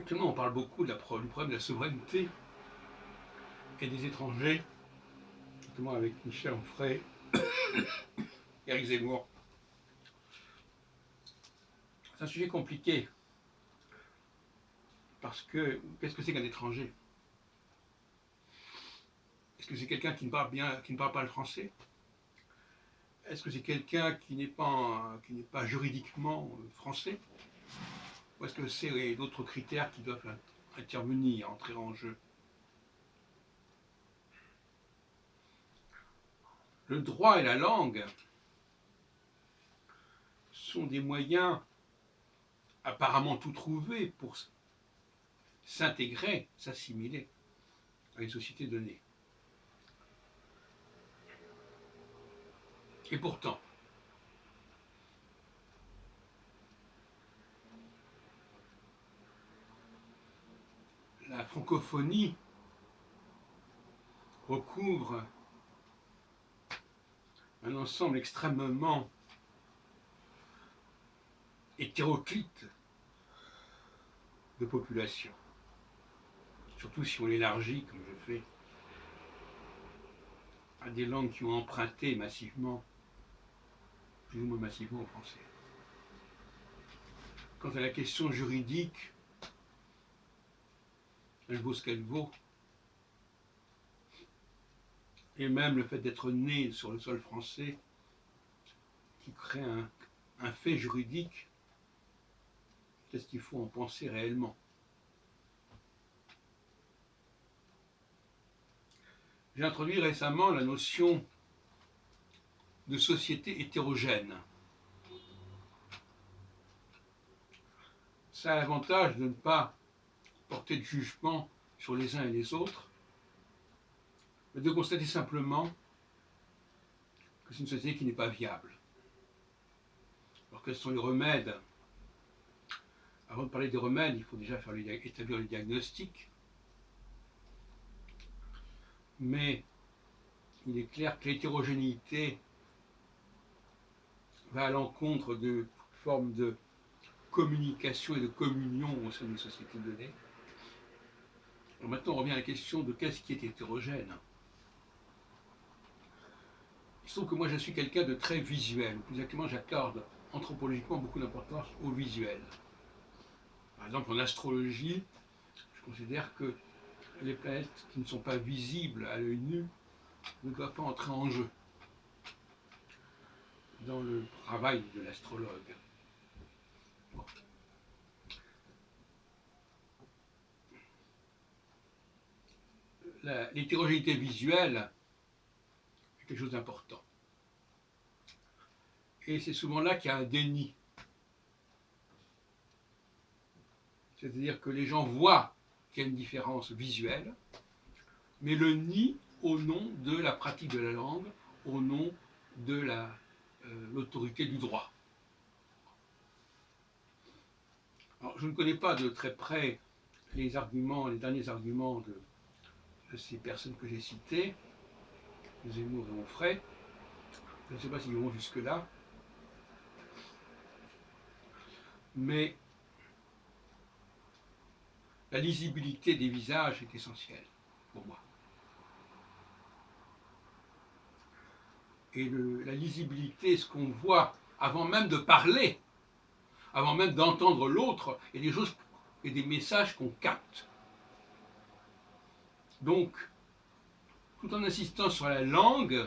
Actuellement, on parle beaucoup du problème de la souveraineté et des étrangers, notamment avec Michel Onfray, Éric Zemmour. C'est un sujet compliqué, parce que qu'est-ce que c'est qu'un étranger? Est-ce que c'est quelqu'un qui ne parle pas le français? Est-ce que c'est quelqu'un qui n'est pas juridiquement français? Ou est-ce que c'est d'autres critères qui doivent intervenir, entrer en jeu? Le droit et la langue sont des moyens apparemment tout trouvés pour s'intégrer, s'assimiler à une société donnée. Et pourtant, la francophonie recouvre un ensemble extrêmement hétéroclite de population, surtout si on l'élargit, comme je fais, à des langues qui ont emprunté massivement, plus ou moins massivement au français. Quant à la question juridique, elle vaut ce qu'elle vaut. Et même le fait d'être né sur le sol français, qui crée un fait juridique, qu'est-ce qu'il faut en penser réellement? J'ai introduit récemment la notion de société hétérogène. Ça a l'avantage de ne pas porter de jugement sur les uns et les autres, mais de constater simplement que c'est une société qui n'est pas viable. Alors quels sont les remèdes? Avant de parler des remèdes, il faut déjà établir le diagnostic. Mais il est clair que l'hétérogénéité va à l'encontre de toute forme de communication et de communion au sein d'une société donnée. Alors maintenant, on revient à la question de qu'est-ce qui est hétérogène. Il se trouve que moi, je suis quelqu'un de très visuel. Plus exactement, j'accorde anthropologiquement beaucoup d'importance au visuel. Par exemple, en astrologie, je considère que les planètes qui ne sont pas visibles à l'œil nu ne doivent pas entrer en jeu dans le travail de l'astrologue. Bon. L'hétérogénéité visuelle est quelque chose d'important. Et c'est souvent là qu'il y a un déni. C'est-à-dire que les gens voient qu'il y a une différence visuelle, mais le nient au nom de la pratique de la langue, au nom de l'autorité du droit. Alors, je ne connais pas de très près les derniers arguments de ces personnes que j'ai citées, Zemmour et Onfray. Je ne sais pas s'ils vont jusque-là. Mais la lisibilité des visages est essentielle pour moi. Et la lisibilité, ce qu'on voit avant même de parler, avant même d'entendre l'autre, et des choses et des messages qu'on capte. Donc, tout en insistant sur la langue,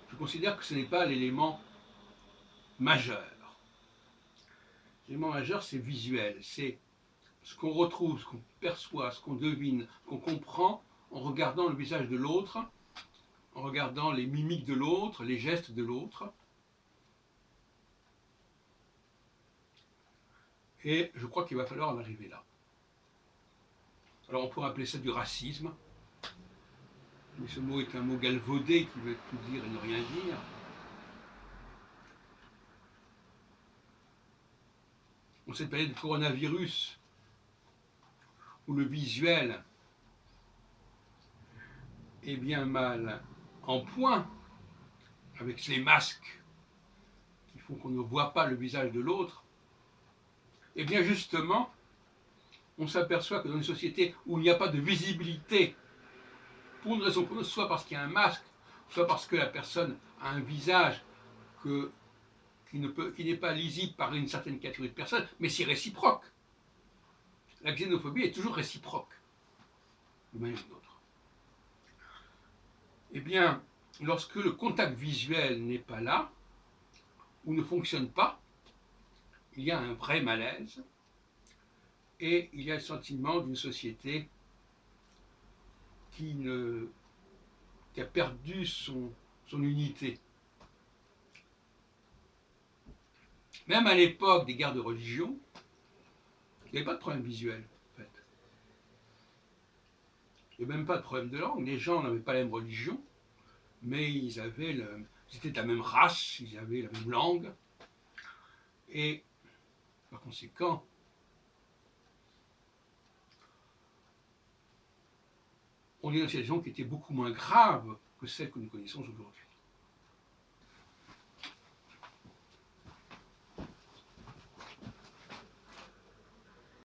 je considère que ce n'est pas l'élément majeur. L'élément majeur, c'est visuel, c'est ce qu'on retrouve, ce qu'on perçoit, ce qu'on devine, qu'on comprend en regardant le visage de l'autre, en regardant les mimiques de l'autre, les gestes de l'autre. Et je crois qu'il va falloir en arriver là. Alors on pourrait appeler ça du racisme, mais ce mot est un mot galvaudé qui veut tout dire et ne rien dire. En cette période de coronavirus, où le visuel est bien mal en point, avec ces masques qui font qu'on ne voit pas le visage de l'autre, et bien justement, on s'aperçoit que dans une société où il n'y a pas de visibilité, pour une raison ou pour une autre, soit parce qu'il y a un masque, soit parce que la personne a un visage qui n'est pas lisible par une certaine catégorie de personnes, mais c'est réciproque. La xénophobie est toujours réciproque, de manière ou d'une autre. Eh bien, lorsque le contact visuel n'est pas là, ou ne fonctionne pas, il y a un vrai malaise, et il y a le sentiment d'une société qui a perdu son unité. Même à l'époque des guerres de religion, il n'y avait pas de problème visuel, en fait. Il n'y avait même pas de problème de langue. Les gens n'avaient pas la même religion, mais ils étaient de la même race, ils avaient la même langue. Et par conséquent, on est dans une situation qui était beaucoup moins grave que celle que nous connaissons aujourd'hui.